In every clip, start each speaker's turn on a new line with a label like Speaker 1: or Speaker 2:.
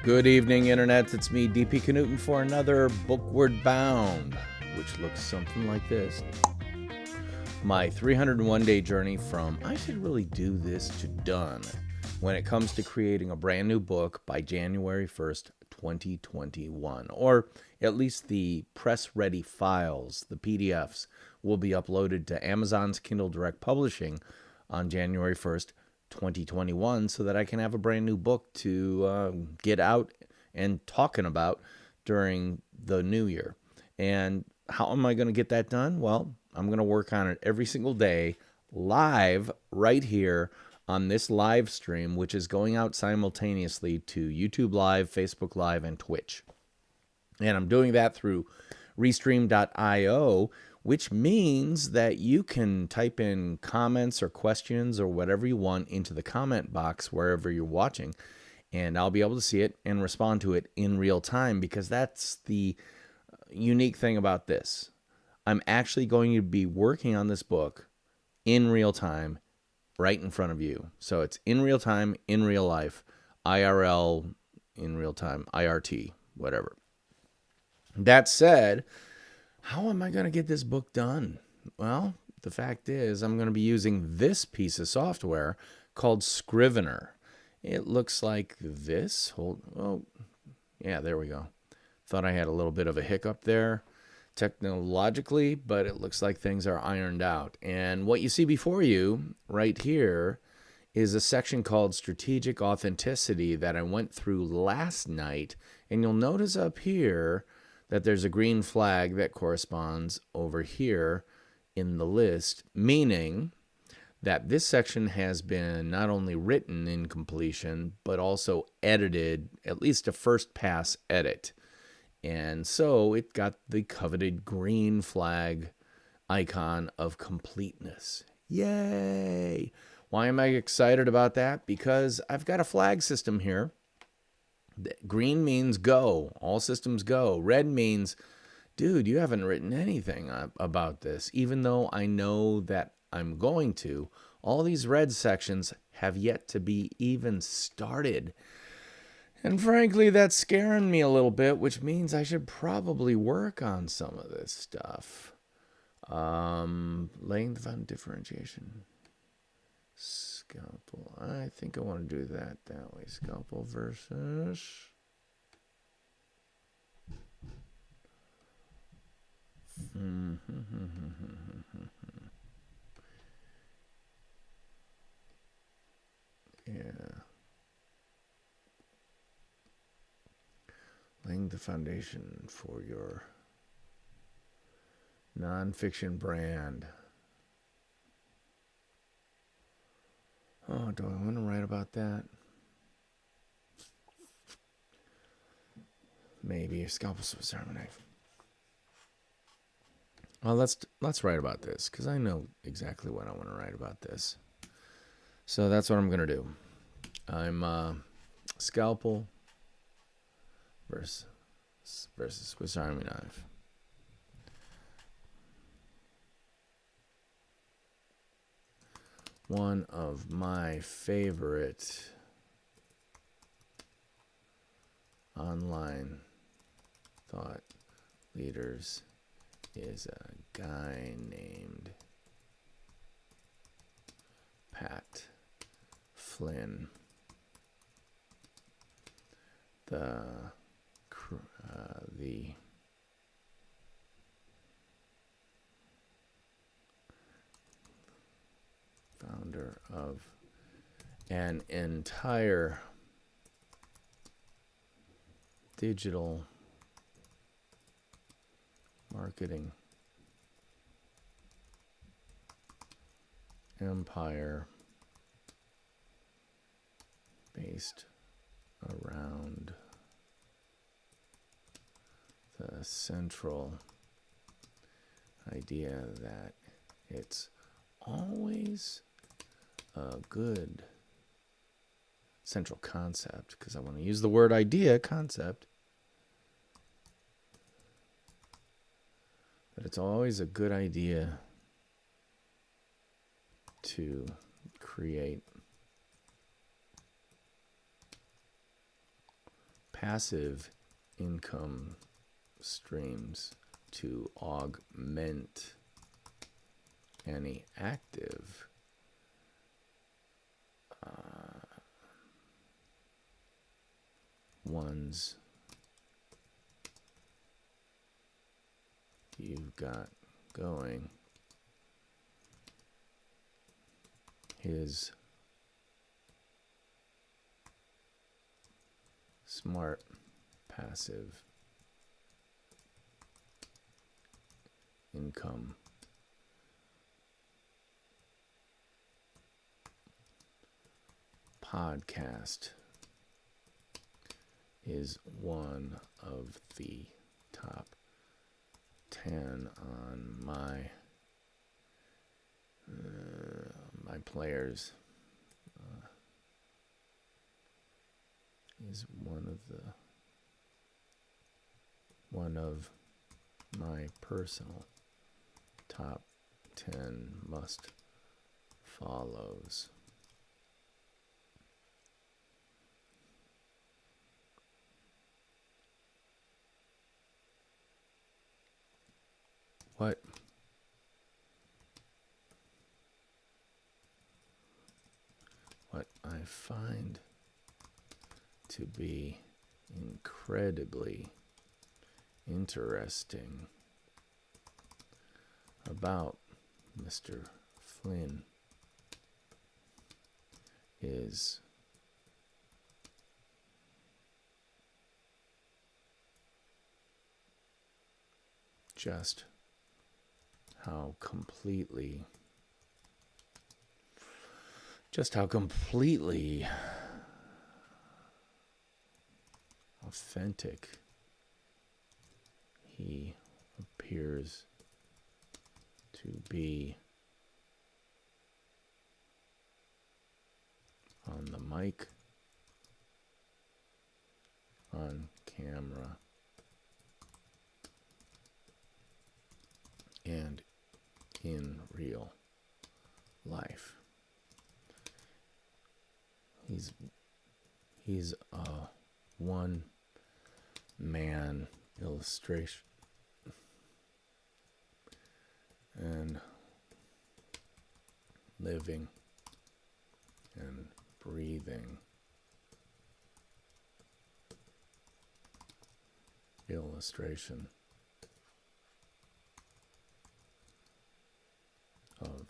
Speaker 1: Good evening, Internet. It's me, DP Knudten, for another Bookward Bound, which looks something like this. My 301-day journey from I should really do this to done when it comes to creating a brand new book by January 1st, 2021. Or at least the press-ready files, the PDFs, will be uploaded to Amazon's Kindle Direct Publishing on January 1st, 2021, so that I can have a brand new book to get out and talking about during the new year. And how am I going to get that done? Well, I'm going to work on it every single day live right here on this live stream, which is going out simultaneously to YouTube Live, Facebook Live, and Twitch. And I'm doing that through Restream.io, which means that you can type in comments or questions or whatever you want into the comment box wherever you're watching, and I'll be able to see it and respond to it in real time, because that's the unique thing about this. I'm actually going to be working on this book in real time right in front of you. So it's in real time, in real life, IRL, in real time, IRT, whatever. That said, how am I going to get this book done? Well, the fact is I'm going to be using this piece of software called Scrivener. It looks like this. Oh, yeah, there we go. Thought I had a little bit of a hiccup there technologically, but it looks like things are ironed out. And what you see before you right here is a section called Strategic Authenticity that I went through last night. And you'll notice up here that there's a green flag that corresponds over here in the list, meaning that this section has been not only written in completion, but also edited, at least a first pass edit. And so it got the coveted green flag icon of completeness. Yay! Why am I excited about that? Because I've got a flag system here. Green means go, all systems go. Red means, dude, you haven't written anything about this, even though I know that I'm going to. All these red sections have yet to be even started. And frankly, that's scaring me a little bit, which means I should probably work on some of this stuff. Laying the foundation, differentiation. Scalpel. I think I want to do that way. Scalpel versus yeah. Laying the foundation for your nonfiction brand. Oh, do I want to write about that? Maybe a scalpel Swiss Army knife. Well, let's write about this, because I know exactly what I want to write about this. So that's what I'm going to do. I'm scalpel versus Swiss Army knife. One of my favorite online thought leaders is a guy named Pat Flynn. The founder of an entire digital marketing empire based around the central idea that it's always a good central concept, because I want to use the word idea, concept, that it's always a good idea to create passive income streams to augment any active ones you've got going. His smart passive income podcast is one of the top 10 on my players. Is one of my personal top 10 must follows. What I find to be incredibly interesting about Mr. Flynn is just how completely authentic he appears to be on the mic, on camera, and in real life. He's a one-man illustration and living and breathing illustration of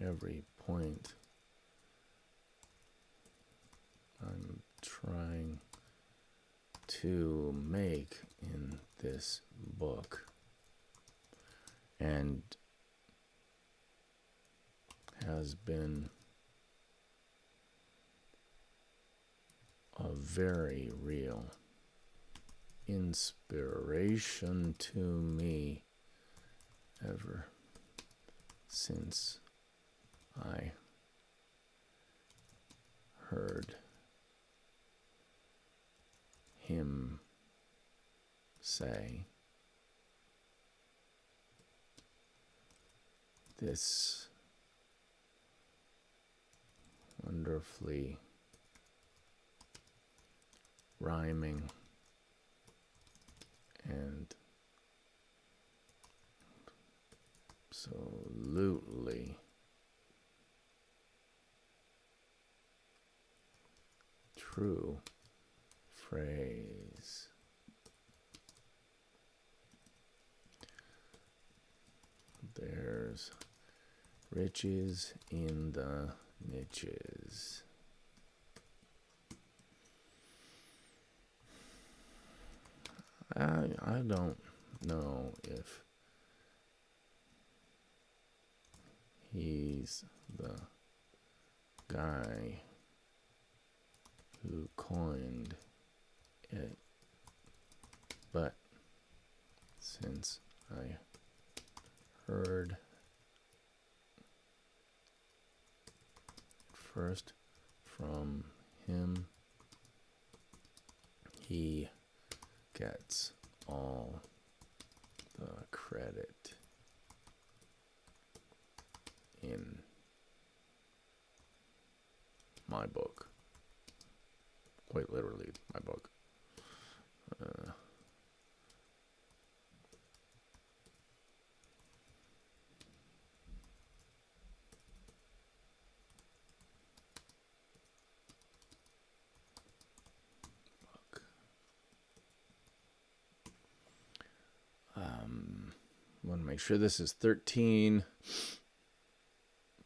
Speaker 1: every point I'm trying to make in this book, and has been a very real inspiration to me ever since I heard him say this wonderfully rhyming and absolutely true phrase. There's riches in the niches. I don't know if he's the guy who coined it, but since I heard first from him, he gets all the credit in my book, quite literally my book. Want to make sure this is 13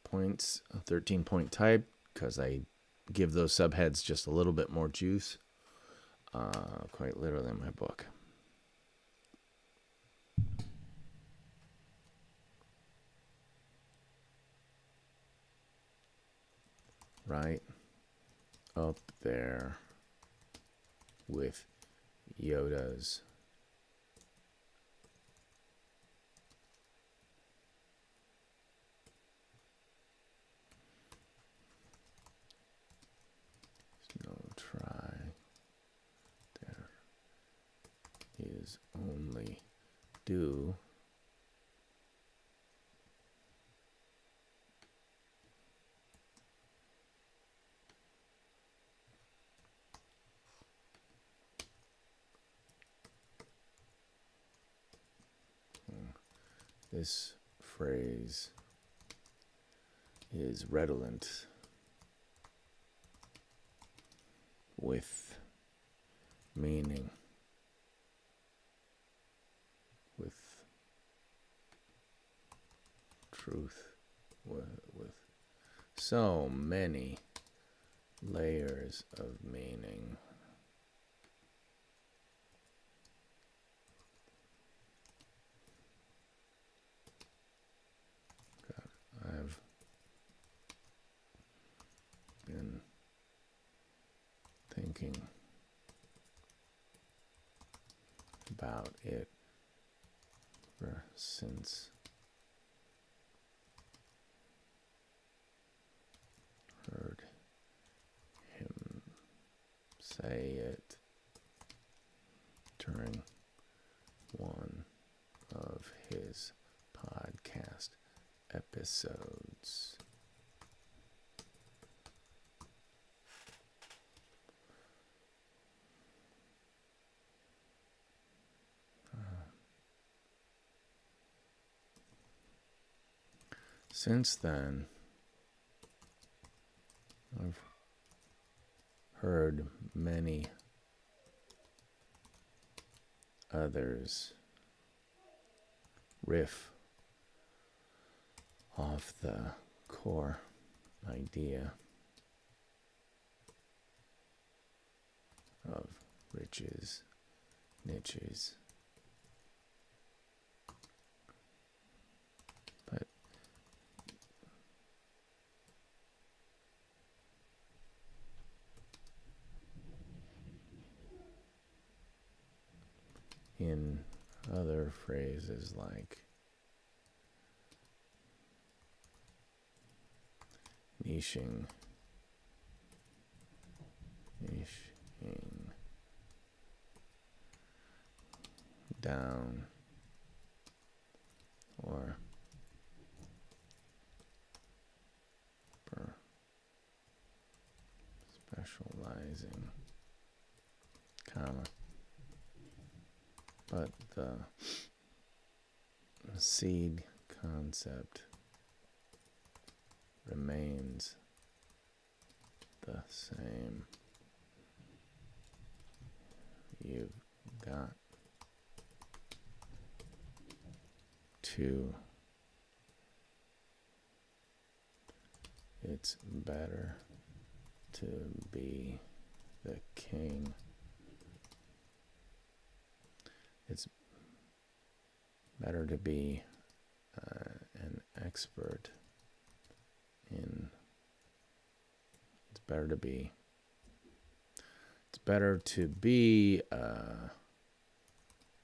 Speaker 1: points, 13-point type, because I give those subheads just a little bit more juice. Quite literally in my book. Right up there with Yoda's no try. There is only do. This phrase is redolent with meaning, with truth, with so many layers of meaning. I've been thinking about it ever since heard him say it during one of his podcast episodes. Since then, I've heard many others riff off the core idea of riches, niches. But in other phrases like niching down, or specializing, comma, but the seed concept remains the same. You've got to. It's better to be the king. It's better to be an expert in. It's better to be a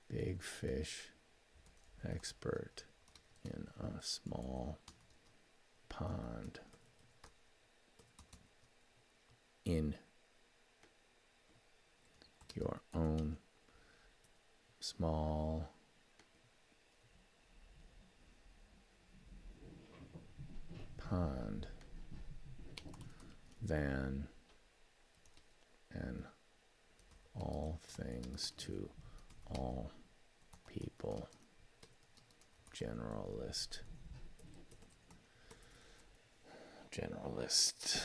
Speaker 1: big fish expert in a small pond. In your own small pond than an things to all people. Generalist. Generalist.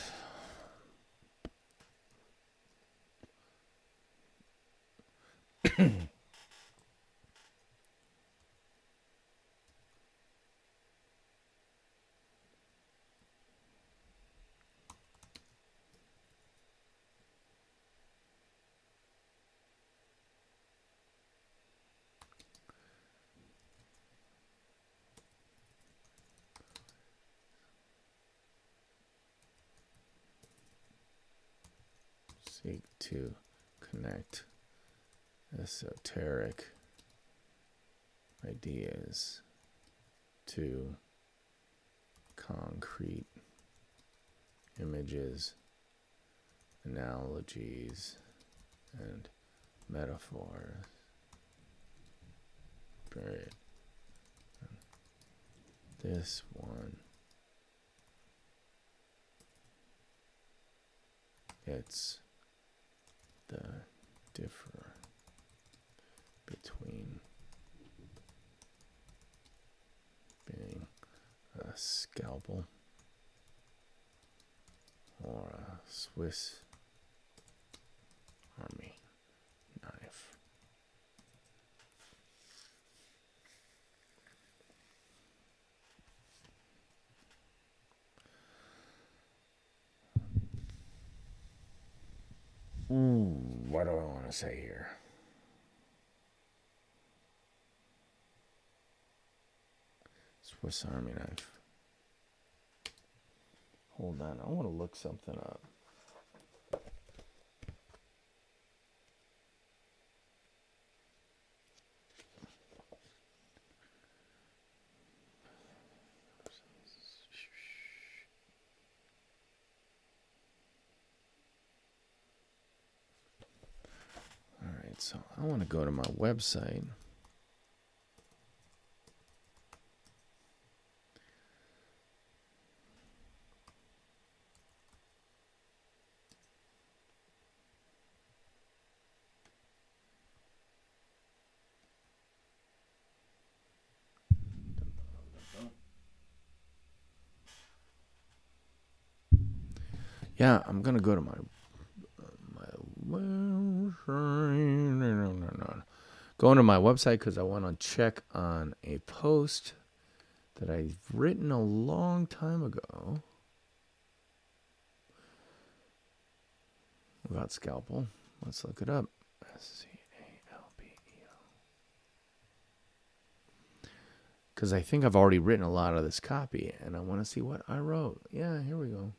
Speaker 1: Seek to connect esoteric ideas to concrete images, analogies, and metaphors. Period. This one, it's the differ between being a scalpel or a Swiss Army knife. What do I want to say here? Swiss Army knife. Hold on, I want to look something up. All right, so I want to go to my website. Yeah, I'm gonna go to my going to my website because I want to check on a post that I've written a long time ago about Scalpel. Let's look it up. Scalpel. Because I think I've already written a lot of this copy, and I want to see what I wrote. Yeah, here we go.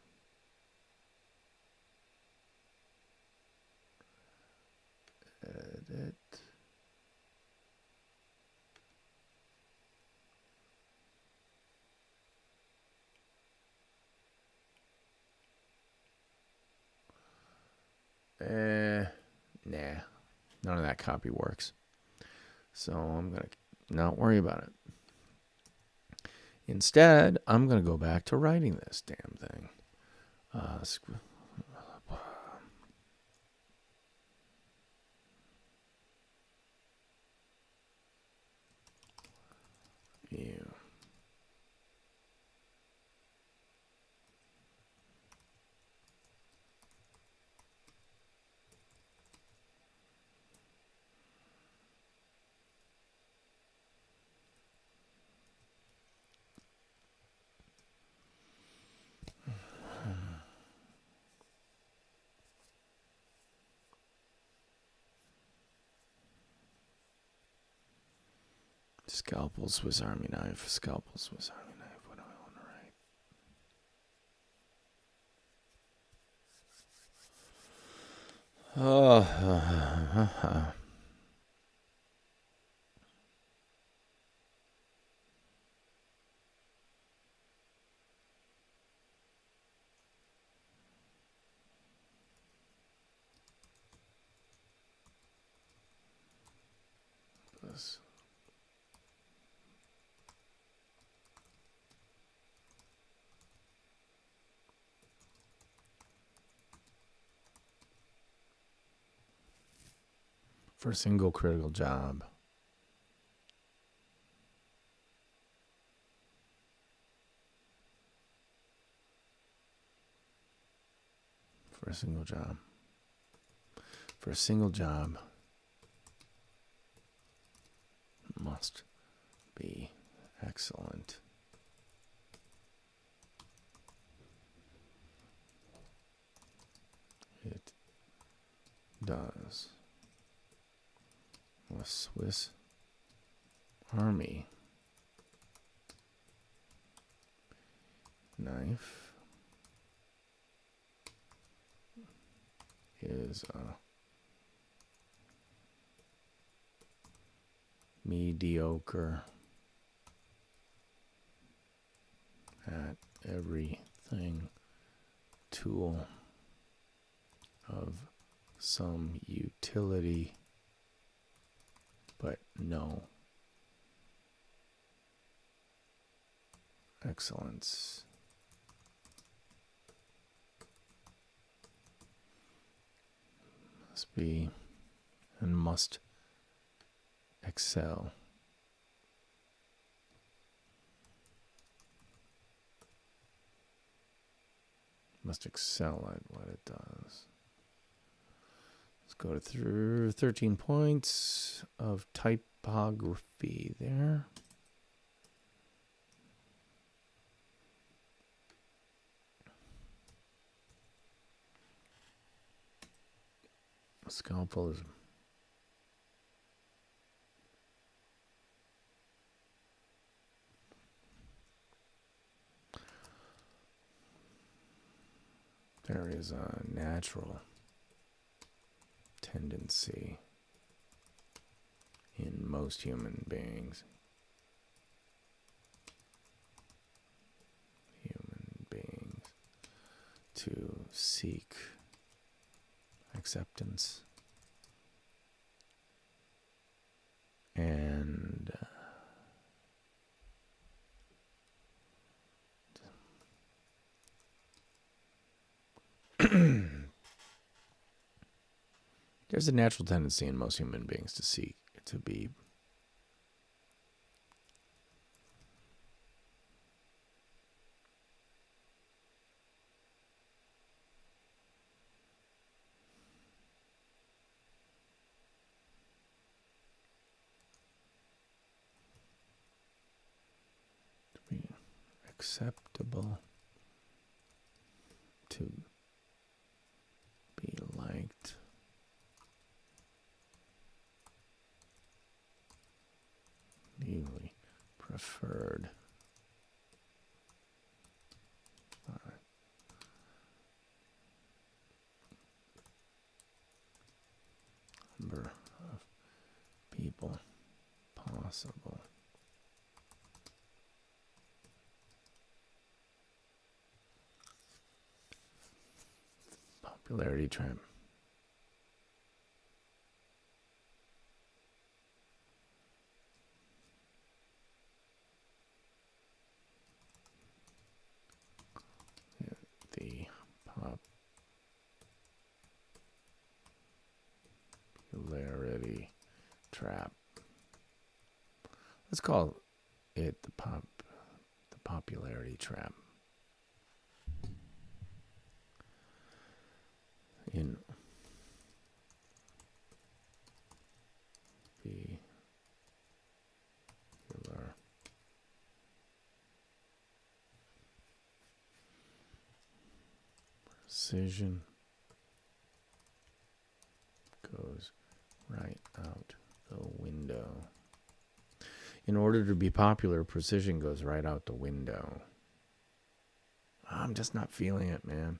Speaker 1: Edit. Nah, none of that copy works. So I'm going to not worry about it. Instead, I'm going to go back to writing this damn thing. View. Scalpel, Swiss Army knife. Scalpel, Swiss Army knife. What do I want to write? This. For a single critical job. For a single job. For a single job. Must be excellent. It does. A Swiss Army knife is a mediocre at everything tool of some utility, but no excellence. Must be and must excel. Must excel at what it does. Let's go through 13 points of typography there. Scalpel is there is a natural tendency in most human beings to seek acceptance and there's a natural tendency in most human beings to seek to be acceptable, to be liked, newly preferred by number of people possible. Popularity trap. Yeah, the popularity trap. Let's call it the popularity trap. In popular precision goes right out the window. In order to be popular, precision goes right out the window. I'm just not feeling it, man.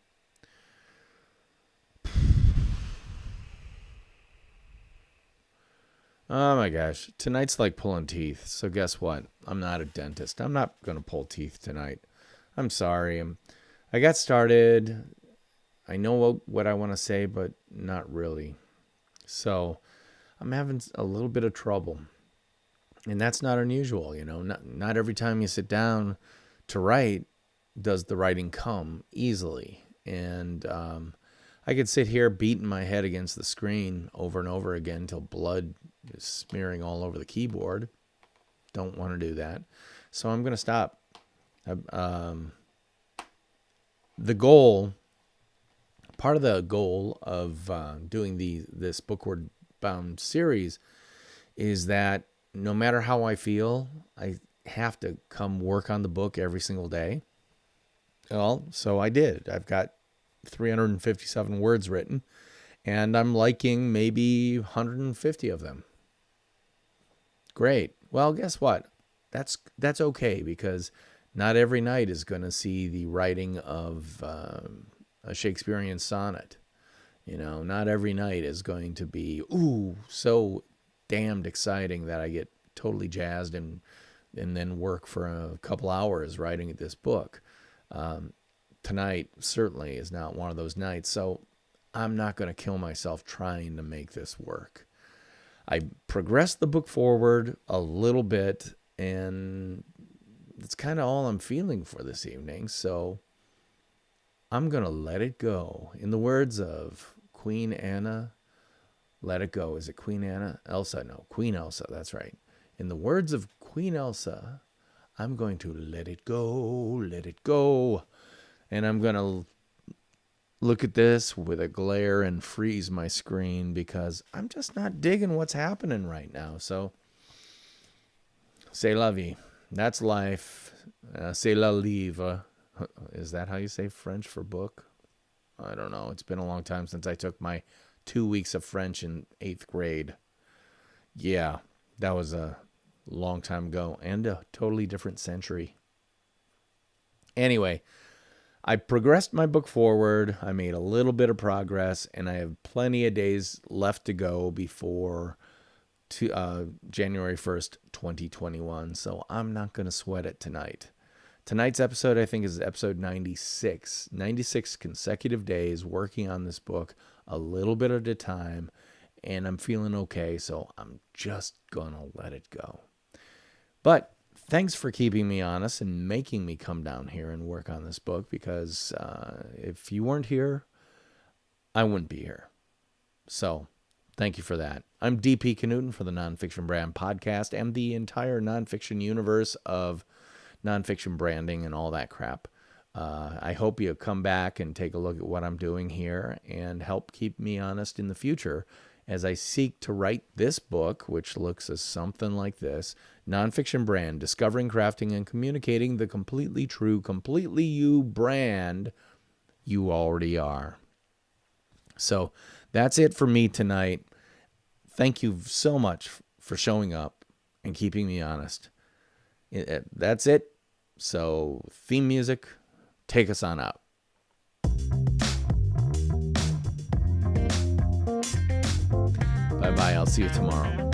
Speaker 1: Oh my gosh. Tonight's like pulling teeth. So guess what? I'm not a dentist. I'm not going to pull teeth tonight. I'm sorry. I got started. I know what I want to say, but not really. So I'm having a little bit of trouble. And that's not unusual, you know. Not every time you sit down to write does the writing come easily. And I could sit here beating my head against the screen over and over again until blood is smearing all over the keyboard. Don't want to do that. So I'm going to stop. The goal, part of the goal of doing this Bookward Bound series is that no matter how I feel, I have to come work on the book every single day. Well, so I did. I've got 357 words written, and I'm liking maybe 150 of them. Great. Well, guess what? That's okay, because not every night is going to see the writing of a Shakespearean sonnet. You know, not every night is going to be, ooh, so damned exciting that I get totally jazzed and then work for a couple hours writing this book. Tonight certainly is not one of those nights, so I'm not going to kill myself trying to make this work. I progressed the book forward a little bit, and it's kind of all I'm feeling for this evening, so I'm going to let it go. In the words of Queen Anna, let it go. Is it Queen Anna? Elsa? No, Queen Elsa, that's right. In the words of Queen Elsa, I'm going to let it go. And I'm going to look at this with a glare and freeze my screen because I'm just not digging what's happening right now. So, c'est la vie. That's life. C'est la livre. Is that how you say French for book? I don't know. It's been a long time since I took my 2 weeks of French in 8th grade. Yeah, that was a long time ago and a totally different century. Anyway, I progressed my book forward. I made a little bit of progress, and I have plenty of days left to go before January 1st, 2021. So I'm not going to sweat it tonight. Tonight's episode, I think, is episode 96. 96 consecutive days working on this book a little bit at a time, and I'm feeling okay, so I'm just going to let it go. But thanks for keeping me honest and making me come down here and work on this book, because if you weren't here, I wouldn't be here. So thank you for that. I'm DP Knudten for the Nonfiction Brand podcast and the entire nonfiction universe of nonfiction branding and all that crap. I hope you come back and take a look at what I'm doing here and help keep me honest in the future as I seek to write this book, which looks as something like this: Nonfiction Brand, Discovering, Crafting, and Communicating the Completely True, Completely You brand you already are. So that's it for me tonight. Thank you so much for showing up and keeping me honest. That's it. So theme music, take us on out. Bye-bye. I'll see you tomorrow.